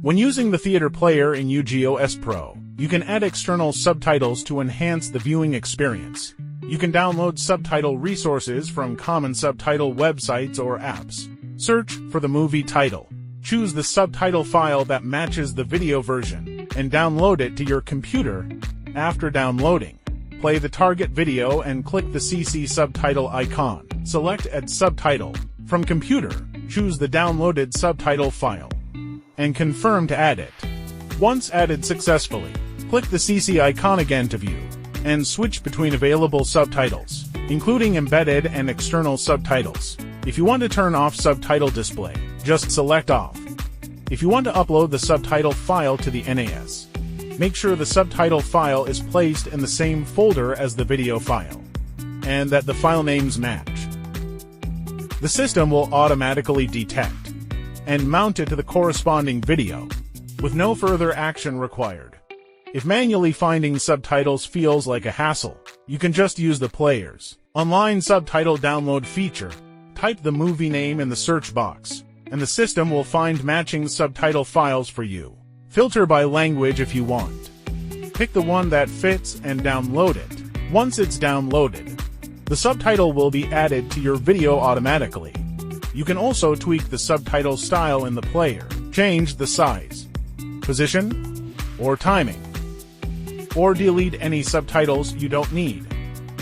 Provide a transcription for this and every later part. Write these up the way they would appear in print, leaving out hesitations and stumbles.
When using the theater player in UGREENNAS Pro, you can add external subtitles to enhance the viewing experience. You can download subtitle resources from common subtitle websites or apps. Search for the movie title. Choose the subtitle file that matches the video version, and download it to your computer. After downloading, play the target video and click the CC subtitle icon. Select Add Subtitle. From computer, choose the downloaded subtitle file, and confirm to add it. Once added successfully, click the CC icon again to view, and switch between available subtitles, including embedded and external subtitles. If you want to turn off subtitle display, just select Off. If you want to upload the subtitle file to the NAS, make sure the subtitle file is placed in the same folder as the video file, and that the file names match. The system will automatically detect and mount it to the corresponding video, with no further action required. If manually finding subtitles feels like a hassle, you can just use the player's online subtitle download feature. Type the movie name in the search box, and the system will find matching subtitle files for you. Filter by language if you want. Pick the one that fits and download it. Once it's downloaded, the subtitle will be added to your video automatically. You can also tweak the subtitle style in the player, change the size, position, or timing, or delete any subtitles you don't need,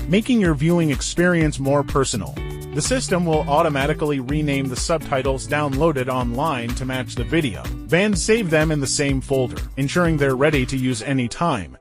making your viewing experience more personal. The system will automatically rename the subtitles downloaded online to match the video, and save them in the same folder, ensuring they're ready to use anytime.